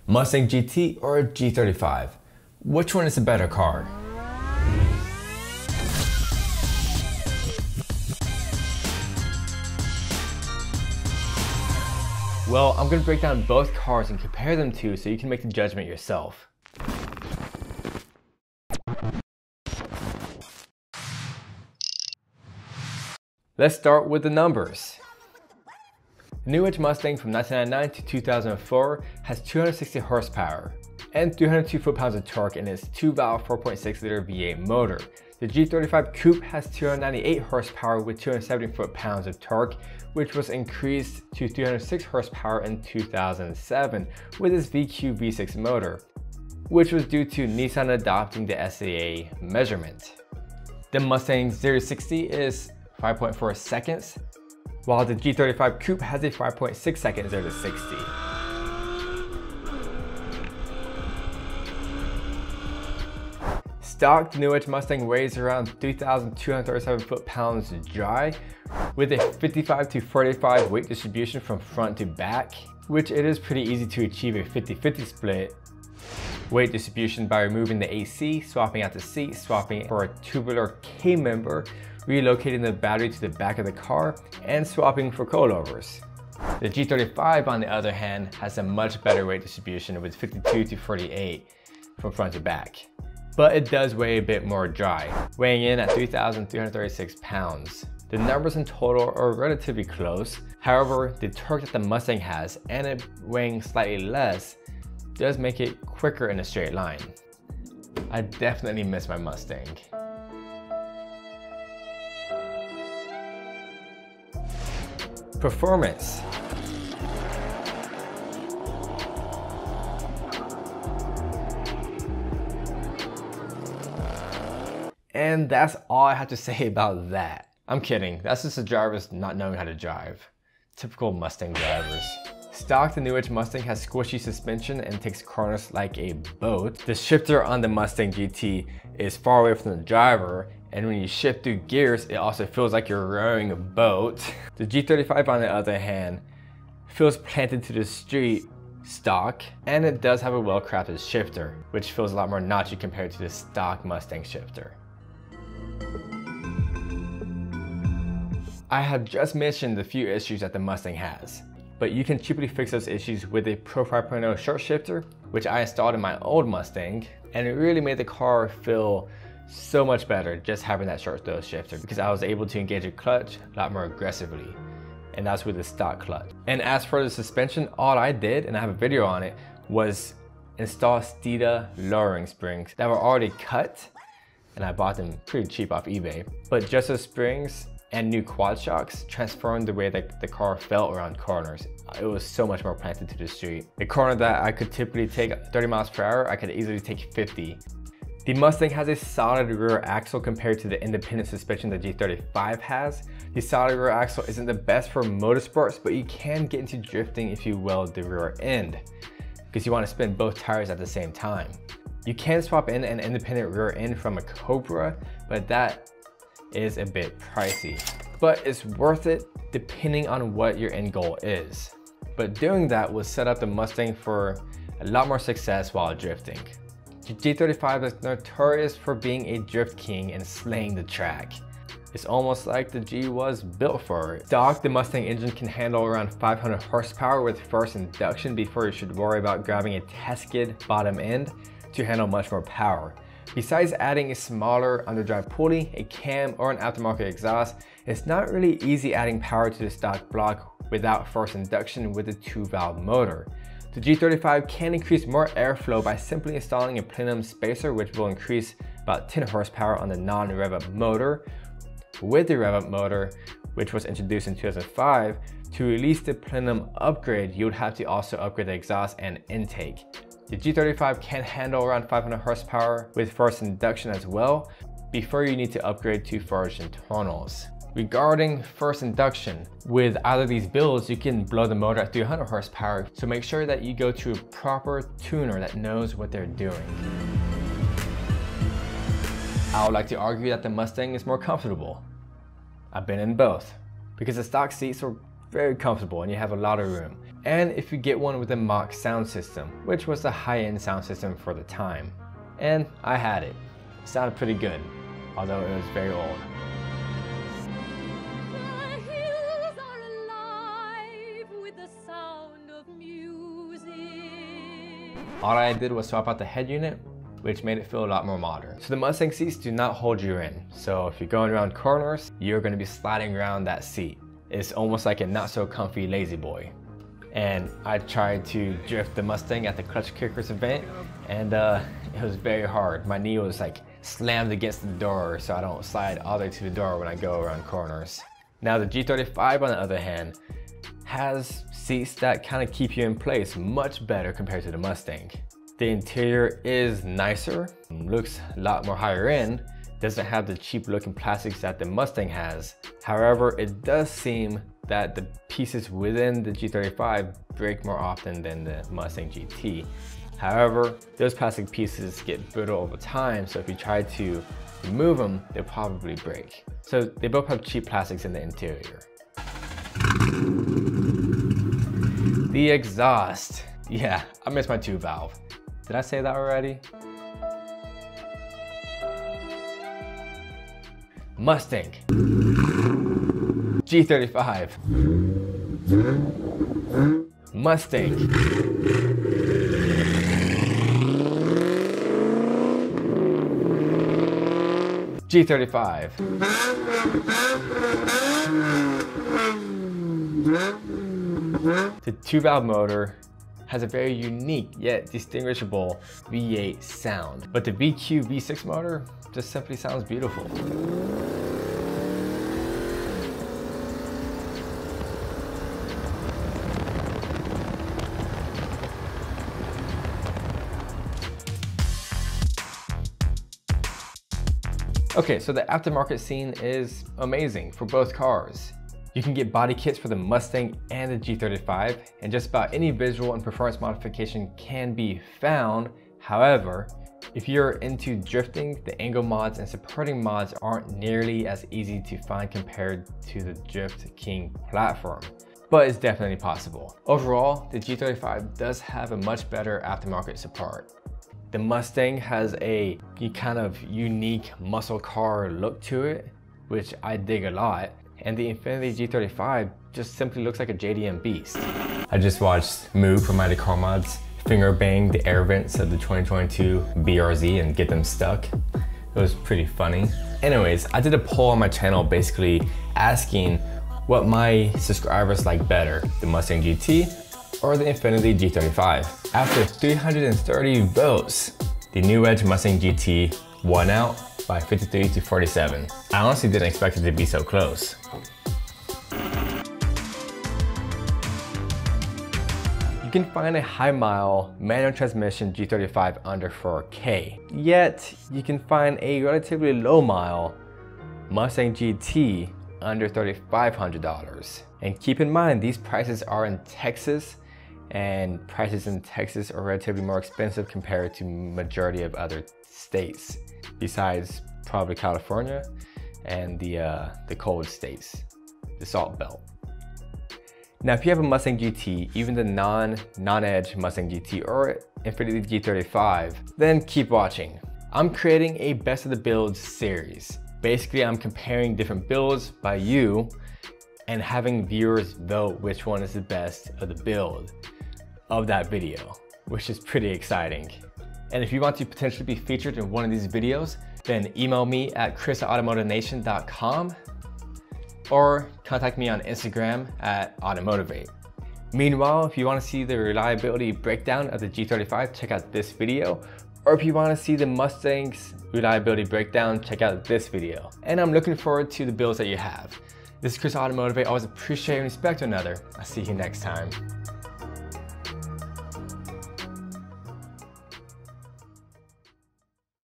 Mustang GT or G35? Which one is a better car? Well, I'm going to break down both cars and compare them to so you can make the judgment yourself. Let's start with the numbers. The new Edge Mustang from 1999 to 2004 has 260 horsepower and 302 foot-pounds of torque in its 2-valve 4.6 liter V8 motor. The G35 Coupe has 298 horsepower with 270 foot-pounds of torque, which was increased to 306 horsepower in 2007 with its VQ V6 motor, which was due to Nissan adopting the SAA measurement. The Mustang 0-60 is 5.4 seconds, while the G35 Coupe has a 5.6 second 0-60. Stock, the new Edge Mustang weighs around 3,237 foot-pounds dry, with a 55 to 45 weight distribution from front to back, which it is pretty easy to achieve a 50-50 split weight distribution by removing the AC, swapping out the seat, swapping for a tubular K-member, relocating the battery to the back of the car, and swapping for coilovers. The G35, on the other hand, has a much better weight distribution with 52 to 48 from front to back. But it does weigh a bit more dry, weighing in at 3,336 pounds. The numbers in total are relatively close. However, the torque that the Mustang has and it weighing slightly less does make it quicker in a straight line. I definitely miss my Mustang. Performance. And that's all I have to say about that. I'm kidding, that's just the drivers not knowing how to drive. Typical Mustang drivers. Stock, the new Edge Mustang has squishy suspension and takes corners like a boat. The shifter on the Mustang GT is far away from the driver, and when you shift through gears, it also feels like you're rowing a boat. The G35, on the other hand, feels planted to the street stock, and it does have a well-crafted shifter, which feels a lot more notchy compared to the stock Mustang shifter. I have just mentioned the few issues that the Mustang has, but you can cheaply fix those issues with a Pro 5.0 short shifter, which I installed in my old Mustang, and it really made the car feel so much better just having that short throw shifter, because I was able to engage a clutch a lot more aggressively, and that's with the stock clutch. And as for the suspension, all I did, and I have a video on it, was install Steeda lowering springs that were already cut, and I bought them pretty cheap off eBay. But just those springs and new quad shocks transformed the way that the car felt around corners. It was so much more planted to the street. The corner that I could typically take 30 miles per hour, I could easily take 50. The Mustang has a solid rear axle compared to the independent suspension the G35 has. The solid rear axle isn't the best for motorsports, but you can get into drifting if you weld the rear end, because you want to spin both tires at the same time. You can swap in an independent rear end from a Cobra, but that is a bit pricey. But it's worth it depending on what your end goal is. But doing that will set up the Mustang for a lot more success while drifting. The G35 is notorious for being a drift king and slaying the track. It's almost like the G was built for it. Stock, the Mustang engine can handle around 500 horsepower with first induction before you should worry about grabbing a test skid bottom end to handle much more power. Besides adding a smaller underdrive pulley, a cam, or an aftermarket exhaust, it's not really easy adding power to the stock block without forced induction with a 2-valve motor. The G35 can increase more airflow by simply installing a plenum spacer, which will increase about 10 horsepower on the non-rev-up motor. With the rev-up motor, which was introduced in 2005, to release the plenum upgrade, you would have to also upgrade the exhaust and intake. The G35 can handle around 500 horsepower with forced induction as well, before you need to upgrade to forged internals. Regarding forced induction, with either of these builds, you can blow the motor at 300 horsepower, so make sure that you go to a proper tuner that knows what they're doing. I would like to argue that the Mustang is more comfortable. I've been in both, because the stock seats are very comfortable and you have a lot of room. and if you get one with a Mach sound system, which was the high-end sound system for the time. And I had it. It sounded pretty good, although it was very old. The hills are alive with the sound of music. All I did was swap out the head unit, which made it feel a lot more modern. So the Mustang seats do not hold you in. So if you're going around corners, you're gonna be sliding around that seat. It's almost like a not so comfy lazy boy. And I tried to drift the Mustang at the Clutch Kickers event, and it was very hard. My knee was like slammed against the door, so I don't slide all the way to the door when I go around corners. Now the G35 on the other hand has seats that kind of keep you in place much better compared to the Mustang. The interior is nicer, looks a lot more higher end, doesn't have the cheap looking plastics that the Mustang has. However, it does seem that the pieces within the G35 break more often than the Mustang GT. However, those plastic pieces get brittle over time, so if you try to remove them, they'll probably break. So they both have cheap plastics in the interior. The exhaust. Yeah, I missed my 2-valve. Did I say that already? Mustang G35 Mustang G35. The 2-valve motor has a very unique yet distinguishable V8 sound, but the VQ V6 motor just simply sounds beautiful. Okay, so the aftermarket scene is amazing for both cars. You can get body kits for the Mustang and the G35, and just about any visual and performance modification can be found. However, if you're into drifting, the angle mods and supporting mods aren't nearly as easy to find compared to the Drift King platform, but it's definitely possible. Overall, the G35 does have a much better aftermarket support. The Mustang has a kind of unique muscle car look to it, which I dig a lot. And the Infiniti G35 just simply looks like a JDM beast. I just watched Moo from Mighty Car Mods finger bang the air vents of the 2022 BRZ and get them stuck. It was pretty funny. Anyways, I did a poll on my channel basically asking what my subscribers like better, the Mustang GT or the Infiniti G35. After 330 votes, the new Edge Mustang GT won out by 53 to 47. I honestly didn't expect it to be so close. You can find a high-mile manual transmission G35 under $4K. Yet, you can find a relatively low-mile Mustang GT under $3,500. And keep in mind, these prices are in Texas, and prices in Texas are relatively more expensive compared to majority of other states, besides probably California and the cold states, the Salt Belt. Now, if you have a Mustang GT, even the non-Edge Mustang GT or Infiniti G35, then keep watching. I'm creating a best of the builds series. Basically, I'm comparing different builds by you and having viewers vote which one is the best of the build of that video, which is pretty exciting. And if you want to potentially be featured in one of these videos, then email me at chris@automotivenation.com or contact me on Instagram at AutoMotivate. Meanwhile, if you want to see the reliability breakdown of the G35, check out this video. Or if you want to see the Mustang's reliability breakdown, check out this video. And I'm looking forward to the builds that you have. This is Chris AutoMotivate. Always appreciate and respect one another. I'll see you next time.